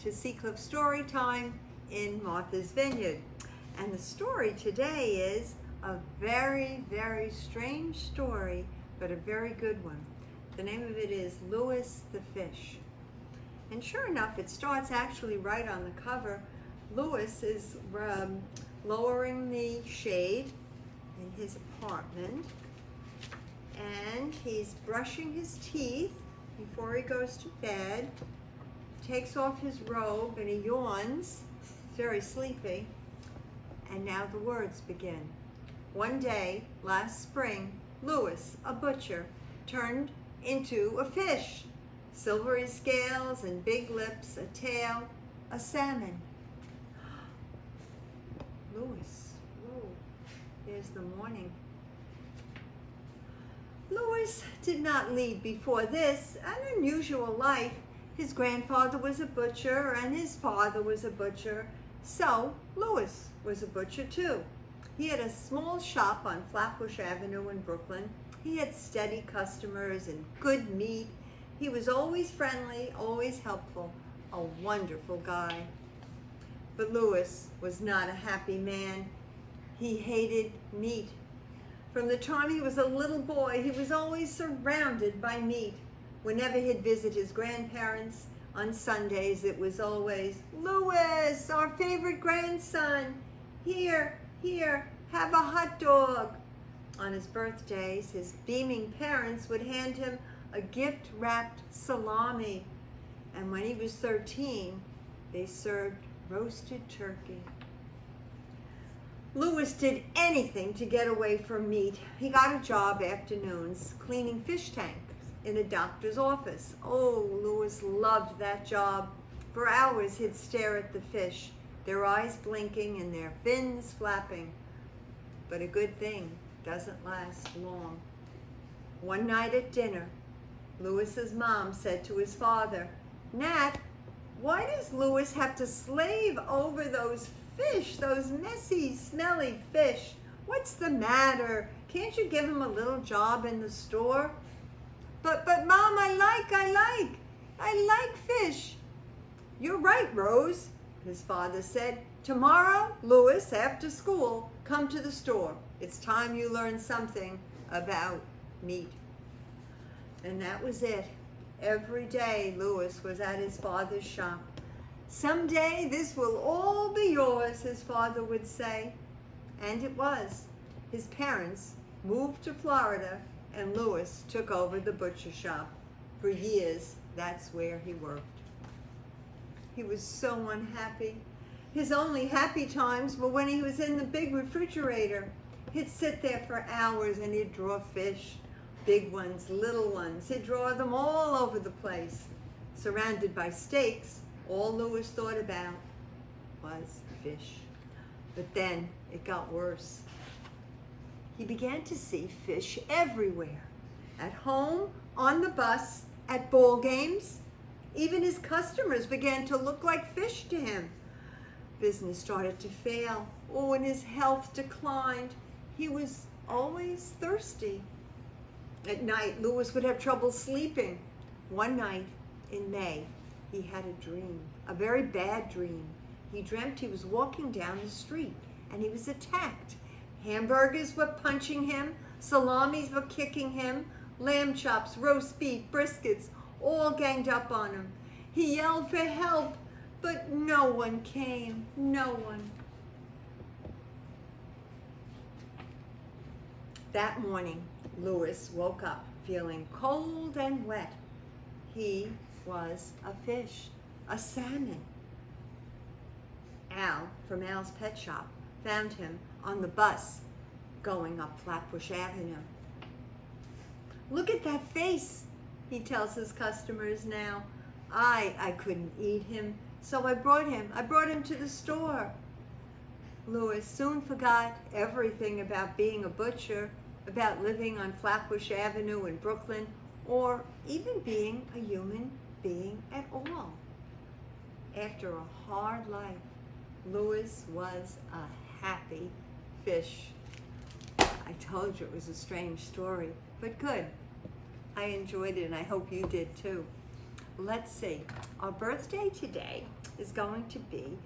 to Seacliff Story Time in Martha's Vineyard. And the story today is a very, very strange story, but a very good one. The name of it is Louis the Fish. And sure enough, it starts actually right on the cover. Louis is lowering the shade in his apartment, and he's brushing his teeth before he goes to bed, takes off his robe, and he yawns, very sleepy. And now the words begin. One day, last spring, Louis, a butcher, turned into a fish. Silvery scales and big lips, a tail, a salmon. Louis, whoa, there's the morning. Louis did not lead before this an unusual life. His grandfather was a butcher and his father was a butcher, so Louis was a butcher too. He had a small shop on Flatbush Avenue in Brooklyn. He had steady customers and good meat. He was always friendly, always helpful, a wonderful guy. But Louis was not a happy man. He hated meat. From the time he was a little boy, he was always surrounded by meat. Whenever he'd visit his grandparents on Sundays, it was always, "Louis, our favorite grandson, here, have a hot dog." On his birthdays, his beaming parents would hand him a gift-wrapped salami. And when he was 13, they served roasted turkey. Louis did anything to get away from meat. He got a job afternoons cleaning fish tanks in a doctor's office. Oh, Louis loved that job. For hours he'd stare at the fish, their eyes blinking and their fins flapping. But a good thing doesn't last long. One night at dinner, Louis's mom said to his father, "Nat, why does Louis have to slave over those fish, those messy, smelly fish? What's the matter? Can't you give him a little job in the store?" But Mom, I like fish." "You're right, Rose," his father said. "Tomorrow, Louis, after school, come to the store. It's time you learn something about meat." And that was it. Every day Louis was at his father's shop. "Someday this will all be yours," his father would say. And it was. His parents moved to Florida and Louis took over the butcher shop. For years, that's where he worked. He was so unhappy. His only happy times were when he was in the big refrigerator. He'd sit there for hours and he'd draw fish. Big ones, little ones. He'd draw them all over the place. Surrounded by steaks, all Louis thought about was fish. But then it got worse. He began to see fish everywhere. At home, on the bus, at ball games. Even his customers began to look like fish to him. Business started to fail. Oh, and his health declined. He was always thirsty. At night, Louis would have trouble sleeping. One night in May, he had a dream, a very bad dream. He dreamt he was walking down the street and he was attacked. Hamburgers were punching him, salamis were kicking him, lamb chops, roast beef, briskets, all ganged up on him. He yelled for help, but no one came, no one. That morning, Louis woke up feeling cold and wet. He was a fish, a salmon. Al from Al's Pet Shop found him on the bus going up Flatbush Avenue. "Look at that face," he tells his customers now. I couldn't eat him, so I brought him to the store." Louis soon forgot everything about being a butcher, about living on Flatbush Avenue in Brooklyn, or even being a human being at all. After a hard life, Louis was a happy fish. I told you it was a strange story, but good. I enjoyed it and I hope you did too. let's see. Our birthday today is going to be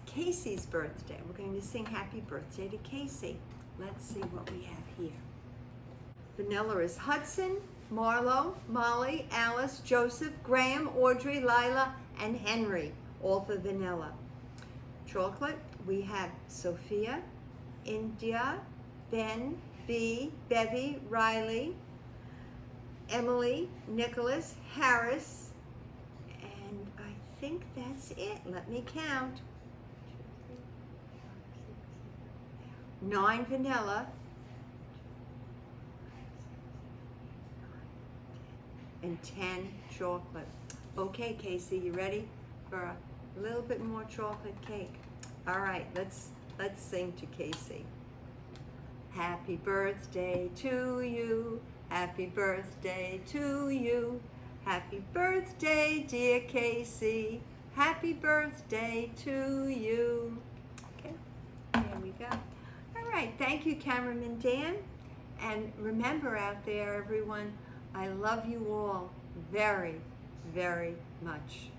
Casey's birthday. We're going to sing happy birthday to Casey. Let's see what we have here. Vanilla is Hudson, Marlo, Molly, Alice, Joseph, Graham, Audrey, Lila, and Henry, all for vanilla. Chocolate, we have Sophia, India, Ben, B, Bevy, Riley, Emily, Nicholas, Harris, and I think that's it. Let me count. 9 vanilla and 10 chocolate. Okay, Casey, you ready for a little bit more chocolate cake? All right, let's sing to Casey. Happy birthday to you. Happy birthday to you. Happy birthday, dear Casey. Happy birthday to you. Okay, there we go. All right, thank you, Cameraman Dan. And remember out there, everyone, I love you all very, very much.